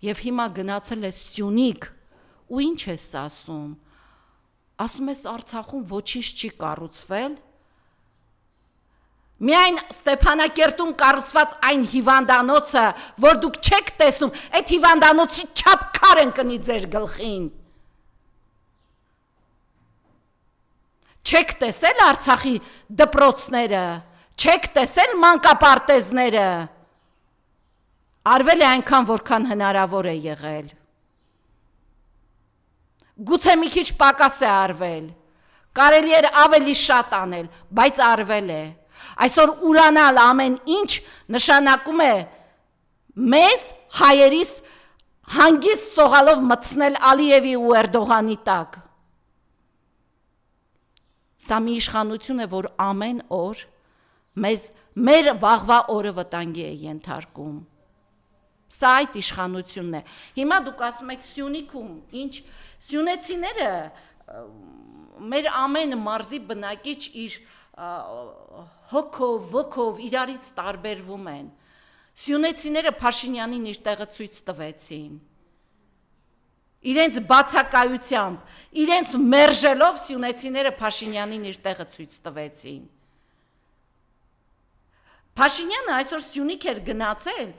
Եվ հիմա գնացել ես Սյունիք, ու ինչ ես ասում, ասում ես Արցախում ոչինչ չի կառուցվել, միայն Ստեփանակերտում կառուցված այն հիվանդանոցը, որ դուք չեք տեսնում, այդ հիվանդանոցի չափ քար ընկնի ձեր գլխին, չեք տեսել Արցախի դպրոցները, չեք տեսել մանկապարտեզները, արվել է այնքան, որքան հնարավոր է եղել, գուցե մի քիչ պակաս է արվել, կարելի էր ավելի շատ անել, բայց արվել է, այսօր ուրանալ ամեն ինչ նշանակում է մեզ հայերիս հանգիստ սողալով մտցնել Ալիևի ու Էրդողանի տակ, սա մի իշխանություն է, որ ամեն օր մեր վաղվա օրը վտանգի է ենթարկում, սա այդ իշխանությունն է, հիմա դուք ասում եք Սյունիքում, ինչ, սյունեցիները մեր ամեն մարզի բնակիչ իր հոգով, ոգով իրարից տարբերվում են, սյունեցիները Փաշինյանին իր տեղը ցույց տվեցին, իրենց բացակայությամբ, իրենց մերժելով սյունեցիները Փաշինյանին իր տեղը ցույց տվեցին, Փաշինյանը այսօր Սյունիք էր գնացել,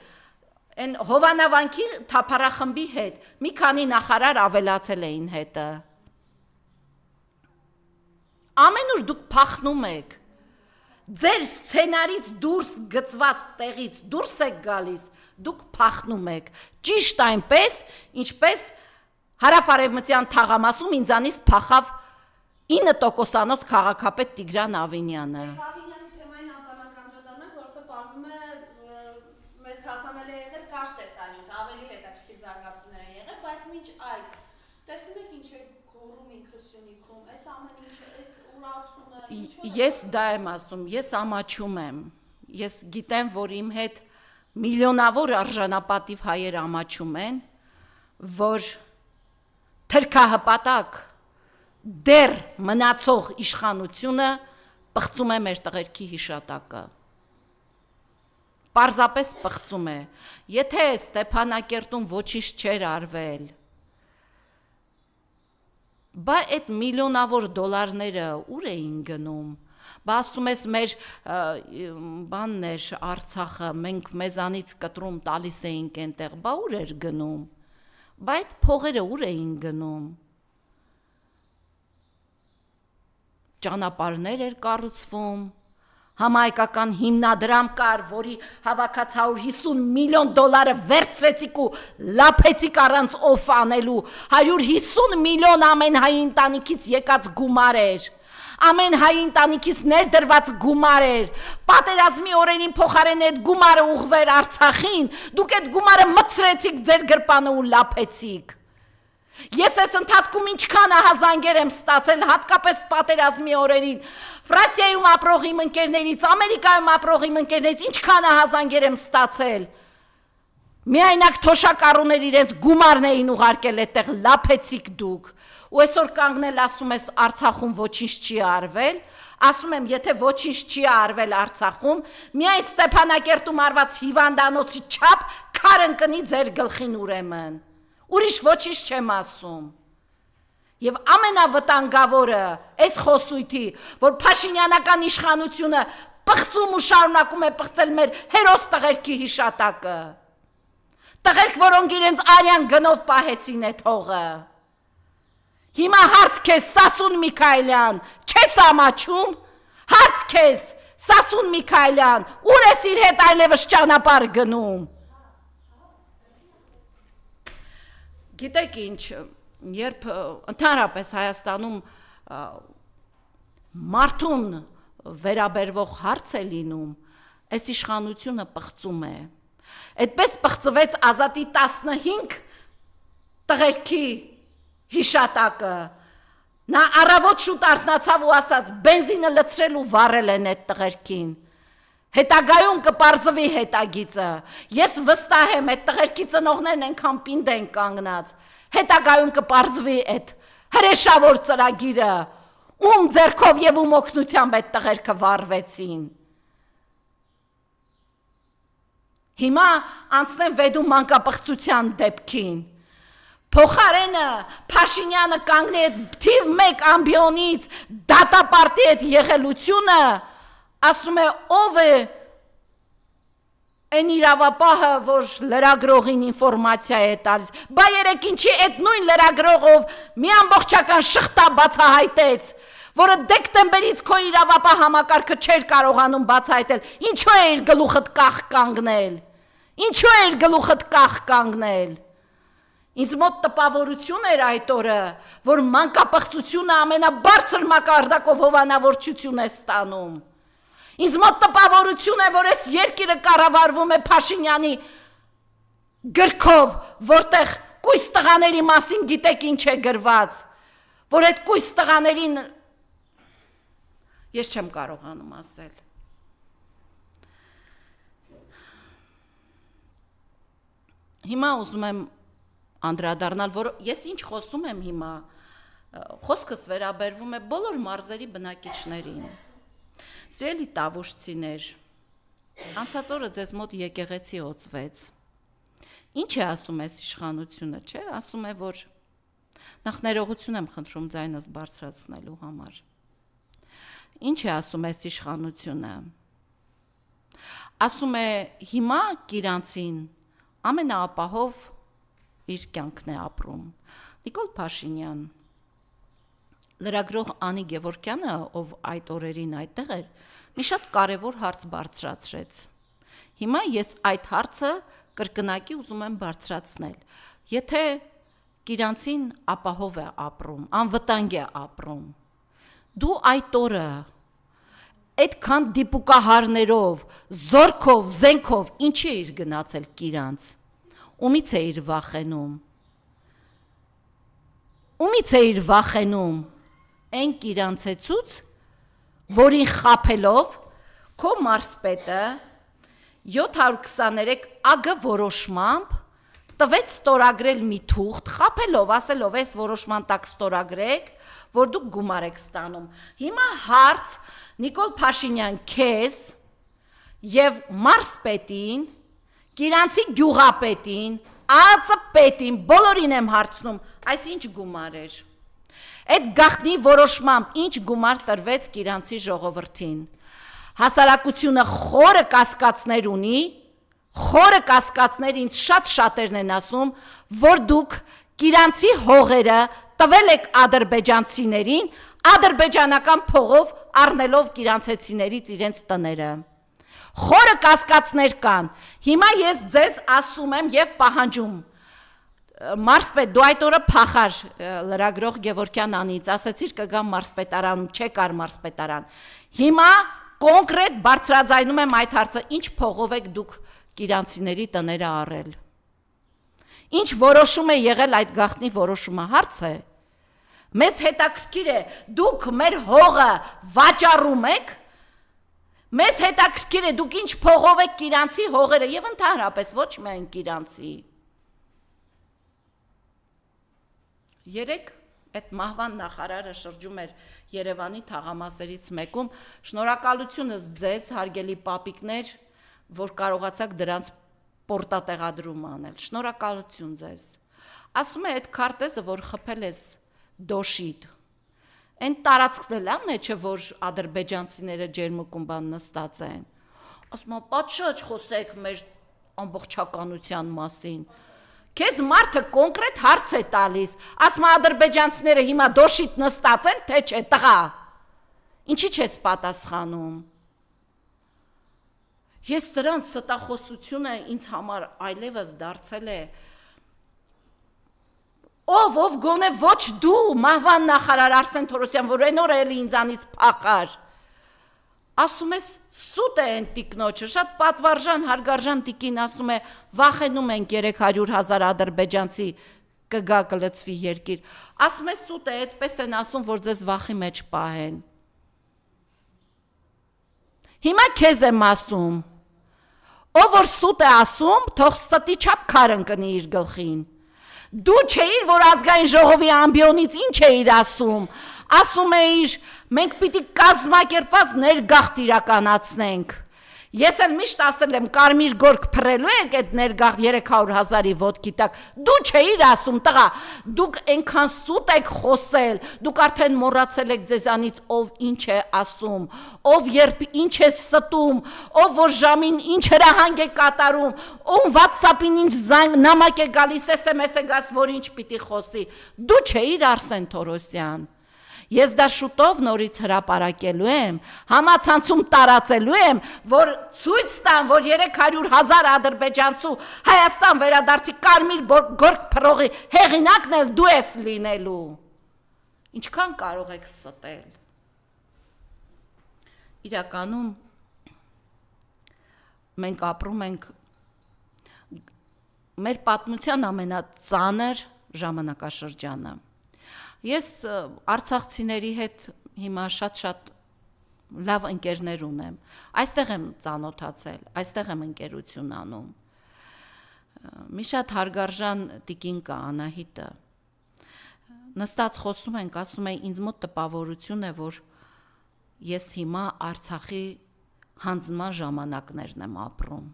Են Հովանավանքի թափառախմբի հետ մի քանի նախարար ավելացել էին հետը, ամենուր դուք փախնում եք, ձեր սցենարից դուրս գծված տեղից դուրս եք գալիս, դուք փախնում եք, ճիշտ այնպես, ինչպես հարավ-արևմտյան թաղամասում ինձանից փախավ 9%-անոց քաղաքապետ Տիգրան Ավինյանը։ Ավինյանի թեմային անդրադառնանք, որովհետև պարզվում է մեզ հասանել է եղել կարճ տեսանյութ, ավելի հետաքրքիր զարգացումներ են եղել, բայց մինչ այդ տեսնում եք ինչ է գոռում ինքը Սյունիքում, այս ամեն ինչը, այս ուրացումը, Ես դա եմ ասում, ես ամաչում եմ, ես գիտեմ, որ իմ հետ միլիոնավոր արժանապատիվ հայեր ամաչում են, որ թրքահպատակ դեռ մնացող իշխանությունը պղծում է մեր տղերքի հիշատակը, պարզապես պղծում է, եթե Ստեփանակերտում ոչինչ չէր արվել, բա այդ միլիոնավոր դոլարները ուր էին գնում, բա ասում ես մեր բաններ Արցախը, մենք մեզանից կտրում տալիս էինք այնտեղ, բա ուր էր գնում, բա այդ փողերը ուր էին գնում, ճանապարհներ էր կառուցվում, համահայկական հիմնադրամ կար, որի հավաքած 150 միլիոն դոլարը վերցրեցիք ու լափեցիք առանց օֆ անելու, 150 միլիոն ամեն հայ ընտանիքից եկած գումար էր, ամեն հայ ընտանիքից ներդրված գումար էր, պատերազմի օրերին փոխարեն այդ գումարը ուղղվեր Արցախին, դուք այդ գումարը մտցրեցիք ձեր գրպանը ու լափեցիք, ես այս ընթացքում ինչքան ահազանգեր եմ ստացել, հատկապես պատերազմի օրերին, Ֆրանսիայում ապրող իմ ընկերներից, Ամերիկայում ապրող իմ ընկերներից, ինչքան ահազանգեր եմ ստացել, միայնակ թոշակառուներ իրենց գումարն էին ուղարկել այդտեղ, լափեցիք դուք, ու այսօր կանգնել ասում ես Արցախում ոչինչ չի արվել, ասում եմ, եթե ոչինչ չի արվել Արցախում, միայն Ստեփանակերտում արված հիվանդանոցի չափ քար ընկնի ձեր գլխին ուրեմն, ուրիշ ոչինչ չեմ ասում, և ամենավտանգավորը այս խոսույթի, որ Փաշինյանական իշխանությունը պղծում ու շարունակում է պղծել մեր հերոս տղերքի հիշատակը, տղերք, որոնք իրենց արյան գնով պահեցին այդ հողը, հիմա հարց քեզ Սասուն Միքայելյան, չես ամաչում, հարց քեզ Սասուն Միքայելյան, ուր ես իր հետ այլևս ճանապարհ գնում, գիտեք ինչ, երբ ընդհանրապես Հայաստանում մարդուն վերաբերվող հարց է լինում, այս իշխանությունը պղծում է, այդպես պղծվեց Ազատի 15 տղերքի հիշատակը, նա առավոտ շուտ արթնացավ ու ասաց, բենզինը լցրել ու վառել են այդ տղերքին, հետագայում կպարզվի հետագիծը, ես վստահ եմ, այդ տղերքի ծնողներն ենքան պինդ են կանգնած, հետագայում կպարզվի այդ հրեշավոր ծրագիրը, ում ձեռքով և ում օգնությամբ այդ տղերքը վառվեցին, Հիմա անցնեմ վեդու մանկապղծության դեպքին։ Փոխարենը Փաշինյանը կանգնի այդ թիվ 1 ամբիոնից դատապարտի այդ եղելությունը, ասում է ով է այն իրավապահը, որ լրագրողին ինֆորմացիա է տալիս։ Բա երեք ինչի այդ նույն լրագրողով մի ամբողջական շղթա բացահայտեց, որը դեկտեմբերից քո իրավապահ համակարգը չէր կարողանում բացահայտել։ Ինչու է իր գլուխդ կախ կանգնել։ Ինչու է իր գլուխդ կախ կանգնել։ Ինձ մոտ տպավորություն էր այդ օրը, որ մանկապղծությունը ամենաբարձր մակարդակով հովանավորչություն է ստանում։ Ինձ մոտ տպավորություն է, որ այս երկիրը կառավարվում է Փաշինյանի գրքով, որտեղ կույս տղաների մասին գիտեք ինչ է գրված, որ այդ կույս տղաներին ես չեմ կարողանում ասել։ Հիմա ուզում եմ անդրադառնալ, որ ես ինչ խոսում եմ հիմա, խոսքս վերաբերվում է բոլոր մարզերի բնակիչներին։ Սիրելի տավուշցիներ, անցած օրը ձեզ մոտ եկեղեցի օծվեց։ Ինչ է ասում այս իշխանությունը, չէ, ասում է, որ նախ ներողություն եմ խնդրում ձայնս բարձրացնելու համար։ Ինչ է ասում այս իշխանությունը։ Ասում է հիմա Կիրանցին ամենաապահով իր կյանքն է ապրում։ Նիկոլ Փաշինյան, լրագրող Անի Գևորգյանը, ով այդ օրերին այդտեղ էր, մի շատ կարևոր հարց բարձրացրեց։ Հիմա ես այդ հարցը կրկնակի ուզում եմ բարձրացնել։ Եթե Կիրանցին ապահով է ապրում, անվտանգ է ապրում, դու այդ օրը այդքան դիպուկահարներով, զորքով, զենքով ինչի է իր գնացել Կիրանց։ Ումից է իր վախենում։ Ումից է իր վախենում։ Այն Կիրանցեցուց, որին խաբելով քո մարզպետը 723 ԱԳ որոշմամբ տվեց ստորագրել մի թուղթ, խաբելով, ասելով այս որոշման տակ ստորագրեք, որ դուք գումար եք ստանում։ Հիմա հարց Նիկոլ Փաշինյան քեզ եւ մարզպետին, Կիրանցի գյուղապետին, ԱԱԾ պետին, բոլորին եմ հարցնում, այս ինչ գումար էր։ Այդ գաղտնի որոշմամբ ինչ գումար տրվեց Կիրանցի ժողովրդին։ Հասարակությունը խորը կասկածներ ունի, խորը կասկածներ ինձ շատերն են ասում, որ դուք Կիրանցի հողերը տվել եք ադրբեջանցիներին, ադրբեջանական փողով առնելով կիրանցեցիներից իրենց տները։ Խորը կասկածներ կան։ Հիմա ես ձեզ ասում եմ եւ պահանջում։ Մարզպետ, դու այդ օրը փախար լրագրող Գևորգյան Անից, ասացիր կգամ մարզպետարան, չեկար մարզպետարան։ Հիմա կոնկրետ բարձրաձայնում եմ այդ հարցը, ինչ փողով եք դուք կիրանցիների տները առել։ Ինչ որոշում է եղել այդ գաղտնի որոշումը, հարց է։ Մեզ հետաքրքիր է, դուք մեր հողը վաճառում եք, մեզ հետաքրքիր է, դուք ինչ փողով եք Կիրանցի հողերը եւ ընդհանրապես ոչ միայն Կիրանցի։ Երեք այդ մահվան նախարարը շրջում էր Երևանի թաղամասերից մեկում, շնորհակալությունս ձեզ, հարգելի պապիկներ, որ կարողացաք դրանց պորտատեղադրում անել, շնորհակալություն ձեզ։ Ասում է այդ քարտեզը, որ խփել ես դոշիդ, այն տարածքն էլ է մեջը, որ ադրբեջանցիները ջերմուկում բան նստած են։ Ասում է, պատշաճ խոսեք մեր ամբողջականության մասին։ Քեզ մարդը կոնկրետ հարց է տալիս, ասում է ադրբեջանցիները հիմա դոշիդ նստած են, թե չէ, տղա։ Ինչի չես պատասխանում։ Ես սրանց ստախոսությունը ինձ համար այլևս դարձել է ով գոնե ոչ դու մահվան նախարար Արսեն Թորոսյան, որ այն օրը էլի ինձանից փախար։ Ասում ես սուտ է այն տիկնոջը, շատ պատվարժան, հարգարժան տիկին ասում է, վախենում ենք 300,000 ադրբեջանցի կգա կլծվի երկիր։ Ասում է սուտ է, այդպես են ասում, որ ձեզ վախի մեջ պահեն։ Հիմա քեզ եմ ասում, ով որ սուտ է ասում, թող ստի չափ քար ընկնի իր գլխին։ Դու չէիր, որ ազգային ժողովի ամբիոնից ինչ էիր ասում, ասում էիր, մենք պիտի կազմակերպված ներգաղթ իրականացնենք, Ես էլ միշտ ասել եմ կարմիր գորգ փռելու եք այդ ներգաղ 300,000-ի ոտքի տակ, դու չէիր ասում տղա, դուք այնքան սուտ եք խոսել, դուք արդեն մոռացել եք ձեզանից ով ինչ է ասում, ով երբ ինչ է ստում, ով որ ժամին ինչ հրահանգ է կատարում, ով WhatsApp-ին ինչ նամակ է գալիս, SMS է գալիս, որ ինչ պիտի խոսի, դու չէիր Արսեն Թորոսյան։ Ես դա շուտով նորից հրապարակելու եմ, համացանցում տարածելու եմ, որ ցույց տամ, որ 300,000 ադրբեջանցու Հայաստան վերադարձի կարմիր գորգ փռողի հեղինակն էլ դու ես լինելու։ Ինչքան կարող եք ստել։ Իրականում մենք ապրում ենք մեր պատմության ամենածանր ժամանակաշրջանը։ Ես արցախցիների հետ հիմա շատ լավ ընկերներ ունեմ, այստեղ եմ ծանոթացել, այստեղ եմ ընկերություն անում, մի շատ հարգարժան տիկին կա Անահիտը, նստած խոսում ենք, ասում է ինձ մոտ տպավորություն է, որ ես հիմա Արցախի հանձնման ժամանակներն եմ ապրում,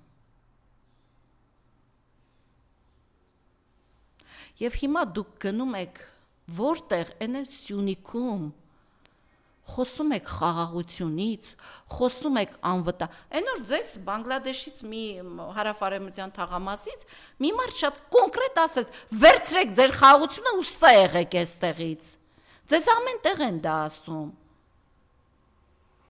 և հիմա դուք գնում եք որտեղ են էլ Սյունիքում, խոսում եք խաղաղությունից, խոսում եք անվտանգ, այն որ ձեզ Բանգլադեշից մի հարավարեմտյան թաղամասից, մի մարդ շատ կոնկրետ ասեց, վերցրեք ձեր խաղաղությունը ու ստա եղեք այստեղից, ձեզ ամեն տեղ են դա ասում,